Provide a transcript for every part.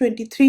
23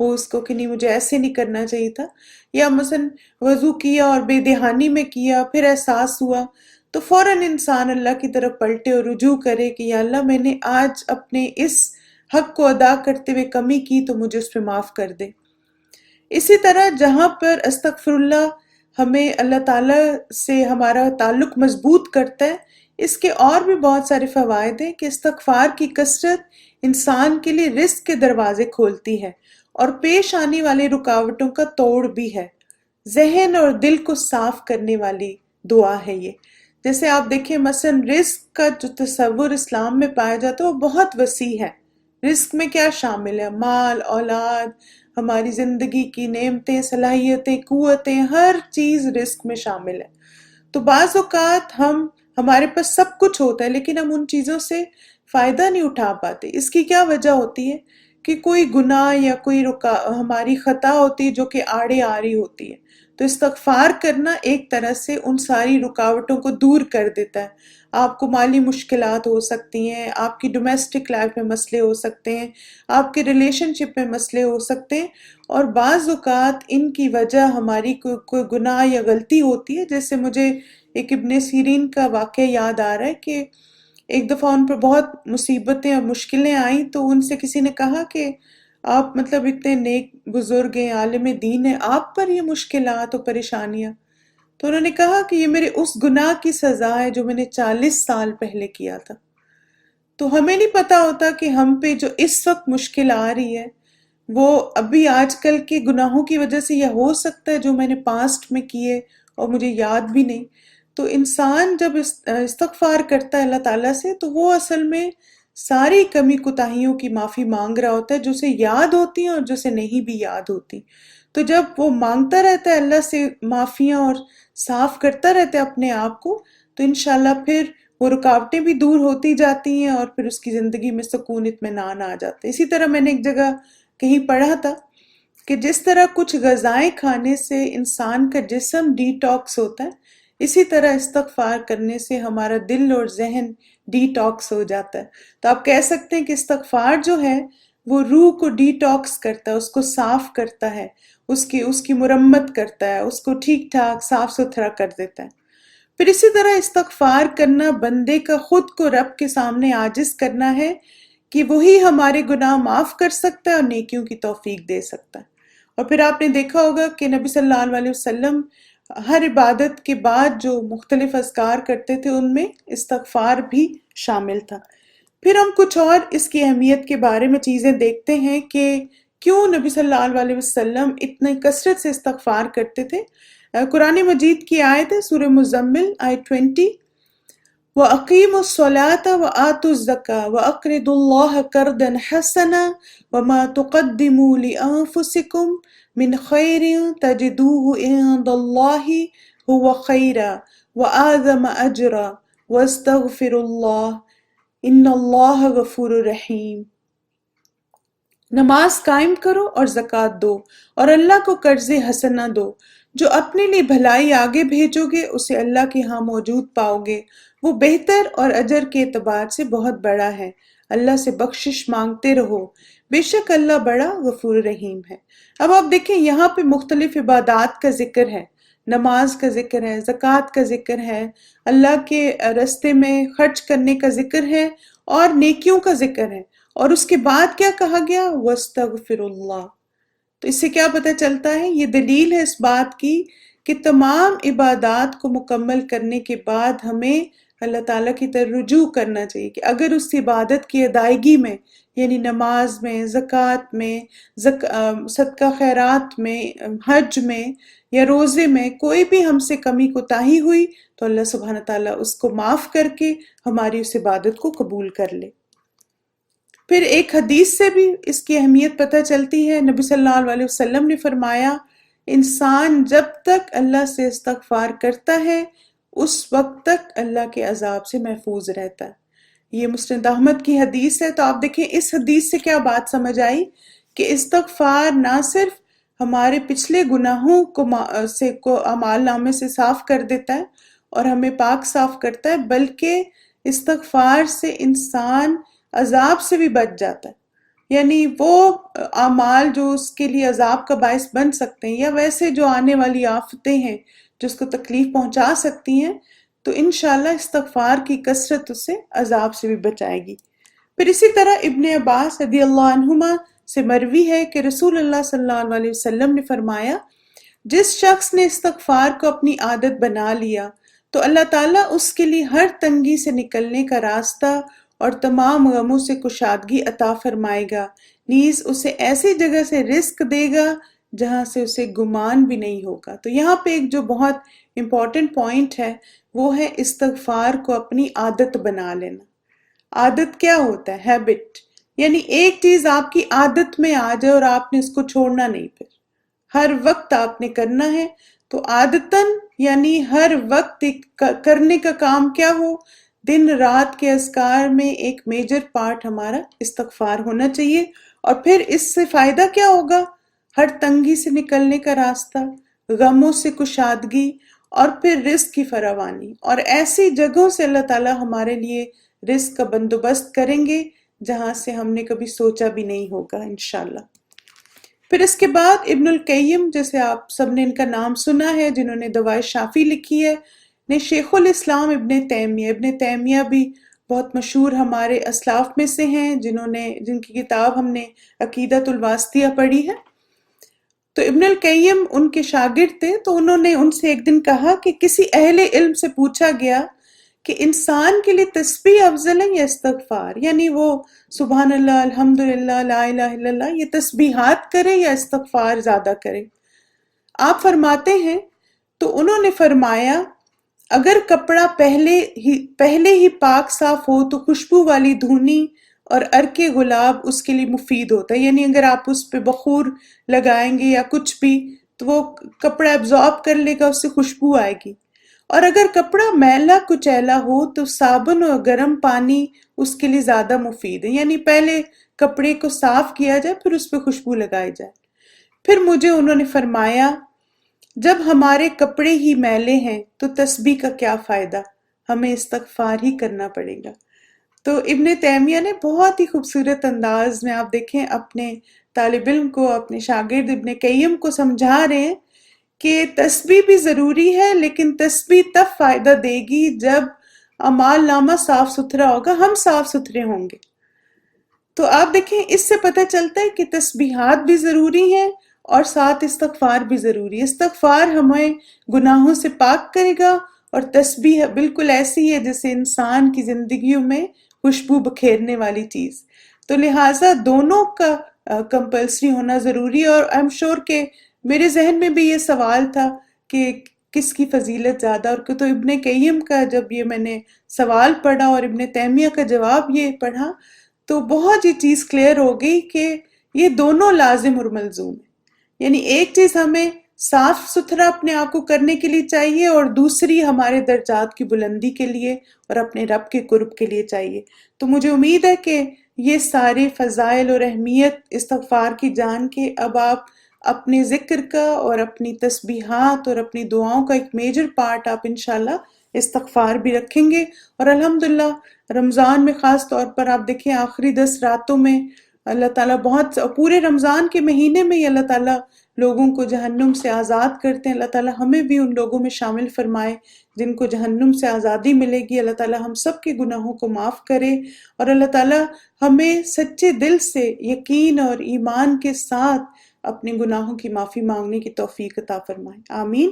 ہو اس کو کہ نہیں مجھے ایسے نہیں کرنا چاہیے تھا، یا مثلا وضو کیا اور بے دہانی میں کیا، پھر احساس ہوا تو فوراً انسان اللہ کی طرف پلٹے اور رجوع کرے کہ یا اللہ میں نے آج اپنے اس حق کو ادا کرتے ہوئے کمی کی تو مجھے اس پہ معاف کر دے۔ اسی طرح جہاں پر استغفر اللہ ہمیں اللہ تعالیٰ سے ہمارا تعلق مضبوط کرتا ہے، اس کے اور بھی بہت سارے فوائد ہیں کہ استغفار کی کثرت انسان کے لیے رزق کے دروازے کھولتی ہے اور پیش آنے والی رکاوٹوں کا توڑ بھی ہے۔ ذہن اور دل کو صاف کرنے والی دعا ہے یہ۔ جیسے آپ دیکھیں مثلا رزق کا جو تصور اسلام میں پایا جاتا ہے وہ بہت وسیع ہے۔ رزق میں کیا شامل ہے؟ مال، اولاد، ہماری زندگی کی نعمتیں، صلاحیتیں، قوتیں، ہر چیز رزق میں شامل ہے۔ تو بعض اوقات ہمارے پاس سب کچھ ہوتا ہے لیکن ہم ان چیزوں سے فائدہ نہیں اٹھا پاتے۔ اس کی کیا وجہ ہوتی ہے؟ کہ کوئی گناہ یا کوئی ہماری خطا ہوتی ہے جو کہ آڑے آ رہی ہوتی ہے۔ تو استغفار کرنا ایک طرح سے ان ساری رکاوٹوں کو دور کر دیتا ہے۔ آپ کو مالی مشکلات ہو سکتی ہیں، آپ کی ڈومیسٹک لائف میں مسئلے ہو سکتے ہیں، آپ کے ریلیشن شپ میں مسئلے ہو سکتے ہیں، اور بعض اوقات ان کی وجہ ہماری کوئی گناہ یا غلطی ہوتی ہے۔ جیسے مجھے ایک ابن سیرین کا واقعہ یاد آ رہا ہے کہ ایک دفعہ ان پر بہت مصیبتیں اور مشکلیں آئیں تو ان سے کسی نے کہا کہ آپ مطلب اتنے نیک بزرگ ہیں، عالم دین ہیں، آپ پر یہ مشکلات اور پریشانیاں؟ تو انہوں نے کہا کہ یہ میرے اس گناہ کی سزا ہے جو میں نے 40 سال پہلے کیا تھا۔ تو ہمیں نہیں پتا ہوتا کہ ہم پہ جو اس وقت مشکل آ رہی ہے وہ ابھی آج کل کے گناہوں کی وجہ سے یا ہو سکتا ہے جو میں نے پاسٹ میں کیے اور مجھے یاد بھی نہیں۔ تو انسان جب استغفار کرتا ہے اللہ تعالیٰ سے تو وہ اصل میں ساری کمی کوتاہیوں کی معافی مانگ رہا ہوتا ہے جو اسے یاد ہوتی ہیں اور جو اسے نہیں بھی یاد ہوتی۔ تو جب وہ مانگتا رہتا ہے اللہ سے معافیاں اور صاف کرتا رہتا ہے اپنے آپ کو، تو انشاءاللہ پھر وہ رکاوٹیں بھی دور ہوتی جاتی ہیں اور پھر اس کی زندگی میں سکون اطمینان آ جاتا ہے۔ اسی طرح میں نے ایک جگہ کہیں پڑھا تھا کہ جس طرح کچھ غذائیں کھانے سے انسان کا جسم ڈی ٹاکس ہوتا ہے، اسی طرح استغفار کرنے سے ہمارا دل اور ذہن ڈی ٹاکس ہو جاتا ہے۔ تو آپ کہہ سکتے ہیں کہ استغفار جو ہے وہ روح کو ڈی ٹاکس کرتا ہے، اس کو صاف کرتا ہے، اس کی مرمت کرتا ہے، اس کو ٹھیک ٹھاک صاف ستھرا کر دیتا ہے۔ پھر اسی طرح استغفار کرنا بندے کا خود کو رب کے سامنے عاجز کرنا ہے کہ وہی ہمارے گناہ معاف کر سکتا ہے اور نیکیوں کی توفیق دے سکتا ہے۔ اور پھر آپ نے دیکھا ہوگا کہ نبی صلی اللہ علیہ وسلم ہر عبادت کے بعد جو مختلف اذکار کرتے تھے ان میں استغفار بھی شامل تھا۔ پھر ہم کچھ اور اس کی اہمیت کے بارے میں چیزیں دیکھتے ہیں کہ کیوں نبی صلی اللہ علیہ وسلم اتنے کثرت سے استغفار کرتے تھے۔ قرآن مجید کی آیت ہے سورہ مزمل آیت 20، وَأَقِيمُوا الصَّلَاةَ وَآتُوا الزَّكَاةَ وَأَقْرِضُوا اللَّهَ قَرْضًا حَسَنًا وَمَا تُقَدِّمُوا لِأَنفُسِكُم مِّنْ خَيْرٍ تَجِدُوهُ عِندَ اللَّهِ هُوَ خَيْرًا وَأَعْظَمَ أَجْرًا وَاسْتَغْفِرُوا اللَّهَ إِنَّ اللَّهَ غَفُورٌ رَحِيمٌ۔ نماز قائم کرو اور زکوٰۃ دو اور اللہ کو قرض حسنہ دو، جو اپنے لیے بھلائی آگے بھیجو گے اسے اللہ کے ہاں موجود پاؤ گے، وہ بہتر اور اجر کے اعتبار سے بہت بڑا ہے۔ اللہ سے بخشش مانگتے رہو، بے شک اللہ بڑا غفور رحیم ہے۔ اب آپ دیکھیں یہاں پہ مختلف عبادات کا ذکر ہے، نماز کا ذکر ہے، زکوٰۃ کا ذکر ہے، اللہ کے راستے میں خرچ کرنے کا ذکر ہے اور نیکیوں کا ذکر ہے، اور اس کے بعد کیا کہا گیا؟ وَاسْتَغْفِرُ اللَّهِ۔ تو اس سے کیا پتہ چلتا ہے؟ یہ دلیل ہے اس بات کی کہ تمام عبادات کو مکمل کرنے کے بعد ہمیں اللہ تعالیٰ کی طرف رجوع کرنا چاہیے کہ اگر اس عبادت کی ادائیگی میں یعنی نماز میں، زکوٰۃ میں، صدقہ خیرات میں، حج میں یا روزے میں کوئی بھی ہم سے کمی کوتاہی ہوئی تو اللہ سبحانہ تعالیٰ اس کو معاف کر کے ہماری اس عبادت کو قبول کر لے۔ پھر ایک حدیث سے بھی اس کی اہمیت پتہ چلتی ہے۔ نبی صلی اللہ علیہ وسلم نے فرمایا انسان جب تک اللہ سے استغفار کرتا ہے اس وقت تک اللہ کے عذاب سے محفوظ رہتا ہے۔ یہ مسند احمد کی حدیث ہے۔ تو آپ دیکھیں اس حدیث سے کیا بات سمجھ آئی کہ استغفار نہ صرف ہمارے پچھلے گناہوں کو اعمال نامے سے صاف کر دیتا ہے اور ہمیں پاک صاف کرتا ہے، بلکہ استغفار سے انسان عذاب سے بھی بچ جاتا ہے۔ یعنی وہ اعمال جو اس کے لیے عذاب کا باعث بن سکتے ہیں، یا ویسے جو آنے والی آفتیں ہیں جو اس کو تکلیف پہنچا سکتی ہیں، تو انشاءاللہ استغفار کی کثرت اسے عذاب سے بھی بچائے گی۔ پھر اسی طرح ابن عباس رضی اللہ عنہما سے مروی ہے کہ رسول اللہ صلی اللہ علیہ وسلم نے فرمایا، جس شخص نے استغفار کو اپنی عادت بنا لیا تو اللہ تعالیٰ اس کے لیے ہر تنگی سے نکلنے کا راستہ اور تمام غموں سے کشادگی عطا فرمائے گا، نیز اسے ایسی جگہ سے رزق دے گا جہاں سے اسے گمان بھی نہیں ہوگا۔ تو یہاں پہ ایک جو بہت امپورٹنٹ پوائنٹ ہے وہ ہے استغفار کو اپنی عادت بنا لینا۔ عادت کیا ہوتا ہے؟ ہیبٹ، یعنی ایک چیز آپ کی عادت میں آ جائے اور آپ نے اس کو چھوڑنا نہیں، پھر ہر وقت آپ نے کرنا ہے۔ تو عادتاً یعنی ہر وقت کرنے کا کام کیا ہو، دن رات کے اذکار میں ایک میجر پارٹ ہمارا استغفار ہونا چاہیے۔ اور پھر اس سے فائدہ کیا ہوگا؟ ہر تنگی سے نکلنے کا راستہ، غموں سے کشادگی، اور پھر رزق کی فراوانی، اور ایسی جگہوں سے اللہ تعالیٰ ہمارے لیے رزق کا بندوبست کریں گے جہاں سے ہم نے کبھی سوچا بھی نہیں ہوگا انشاءاللہ۔ پھر اس کے بعد ابن القیم، جیسے آپ سب نے ان کا نام سنا ہے، جنہوں نے دوائے شافی لکھی ہے، نے شیخ الاسلام ابن تیمیہ بھی بہت مشہور ہمارے اسلاف میں سے ہیں، جن کی کتاب ہم نے عقیدۃ الواسطیہ پڑھی ہے۔ تو ابن القیم ان کے شاگرد تھے، تو انہوں نے ان سے ایک دن کہا کہ کسی اہل علم سے پوچھا گیا کہ انسان کے لیے تسبیح افضل ہے یا استغفار، یعنی وہ سبحان اللہ، الحمدللہ، لا الہ الا اللہ، یہ تسبیحات کرے یا استغفار زیادہ کرے؟ آپ فرماتے ہیں، تو انہوں نے فرمایا اگر کپڑا پہلے ہی پاک صاف ہو تو خوشبو والی دھونی اور عرق گلاب اس کے لیے مفید ہوتا ہے، یعنی اگر آپ اس پہ بخور لگائیں گے یا کچھ بھی تو وہ کپڑا ایبزارب کر لے گا، اس سے خوشبو آئے گی۔ اور اگر کپڑا میلا کچیلا ہو تو صابن اور گرم پانی اس کے لیے زیادہ مفید ہے، یعنی پہلے کپڑے کو صاف کیا جائے پھر اس پہ خوشبو لگائی جائے۔ پھر مجھے انہوں نے فرمایا جب ہمارے کپڑے ہی میلے ہیں تو تسبیح کا کیا فائدہ، ہمیں استغفار ہی کرنا پڑے گا۔ تو ابن تیمیہ نے بہت ہی خوبصورت انداز میں، آپ دیکھیں، اپنے طالب علم کو، اپنے شاگرد ابن قیم کو سمجھا رہے ہیں کہ تسبیح بھی ضروری ہے، لیکن تسبیح تب فائدہ دے گی جب اعمال نامہ صاف ستھرا ہوگا، ہم صاف ستھرے ہوں گے۔ تو آپ دیکھیں، اس سے پتہ چلتا ہے کہ تسبیحات بھی ضروری ہیں اور ساتھ استغفار بھی ضروری ہے۔ استغفار ہمیں گناہوں سے پاک کرے گا، اور تسبیح بالکل ایسی ہے جیسے انسان کی زندگیوں میں خوشبو بکھیرنے والی چیز۔ تو لہٰذا دونوں کا کمپلسری ہونا ضروری ہے۔ اور آئی ایم شور کہ میرے ذہن میں بھی یہ سوال تھا کہ کس کی فضیلت زیادہ، اور تو ابن قیم کا جب یہ میں نے سوال پڑھا اور ابن تیمیہ کا جواب یہ پڑھا تو بہت یہ چیز کلیئر ہو گئی کہ یہ دونوں لازم اور ملزوم ہیں، یعنی ایک چیز ہمیں صاف ستھرا اپنے آپ کو کرنے کے لیے چاہیے، اور دوسری ہمارے درجات کی بلندی کے لیے اور اپنے رب کے قرب کے لیے چاہیے۔ تو مجھے امید ہے کہ یہ سارے فضائل اور اہمیت استغفار کی جان کے اب آپ اپنے ذکر کا اور اپنی تسبیحات اور اپنی دعاؤں کا ایک میجر پارٹ آپ انشاءاللہ استغفار بھی رکھیں گے۔ اور الحمدللہ رمضان میں خاص طور پر آپ دیکھیں آخری 10 راتوں میں اللہ تعالیٰ بہت، پورے رمضان کے مہینے میں ہی اللہ تعالیٰ لوگوں کو جہنم سے آزاد کرتے ہیں۔ اللہ تعالیٰ ہمیں بھی ان لوگوں میں شامل فرمائے جن کو جہنم سے آزادی ملے گی۔ اللہ تعالیٰ ہم سب کے گناہوں کو معاف کرے، اور اللہ تعالیٰ ہمیں سچے دل سے یقین اور ایمان کے ساتھ اپنے گناہوں کی معافی مانگنے کی توفیق عطا فرمائے، آمین۔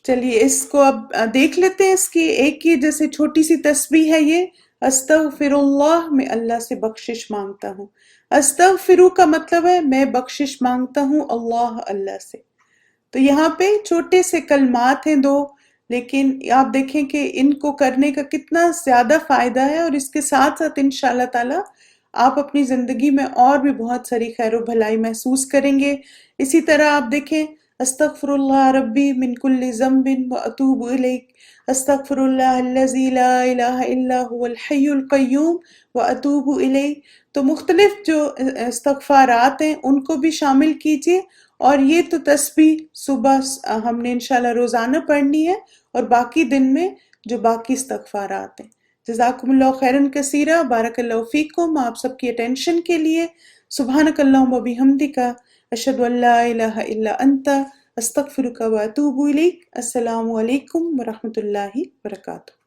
چلیے اس کو اب دیکھ لیتے ہیں۔ اس کی ایک ہی جیسے چھوٹی سی تسبیح ہے یہ، استغفر اللہ، میں اللہ سے بخشش مانگتا ہوں۔ استغفرو کا مطلب ہے میں بخشش مانگتا ہوں اللہ سے۔ تو یہاں پہ چھوٹے سے کلمات ہیں دو، لیکن آپ دیکھیں کہ ان کو کرنے کا کتنا زیادہ فائدہ ہے، اور اس کے ساتھ ساتھ انشاءاللہ تعالی آپ اپنی زندگی میں اور بھی بہت ساری خیر و بھلائی محسوس کریں گے۔ اسی طرح آپ دیکھیں استغفر اللہ ربی من کل ذنب واتوب الیک، استغفر اللہ الذی لا الہ الا هو الحی القیوم واتوب الیہ۔ تو مختلف جو استغفارات ہیں ان کو بھی شامل کیجیے، اور یہ تو تسبیح صبح ہم نے انشاءاللہ روزانہ پڑھنی ہے، اور باقی دن میں جو باقی استغفارات ہیں۔ جزاکم اللہ خیرن کثیرہ، بارک اللہ فیکم آپ سب کی اٹینشن کے لیے. سبحانک اللہم و بحمدک، اشہد ان لا الہ الا انت، استغفرک و اتوب الیک. السلام علیکم ورحمۃ اللہ وبرکاتہ.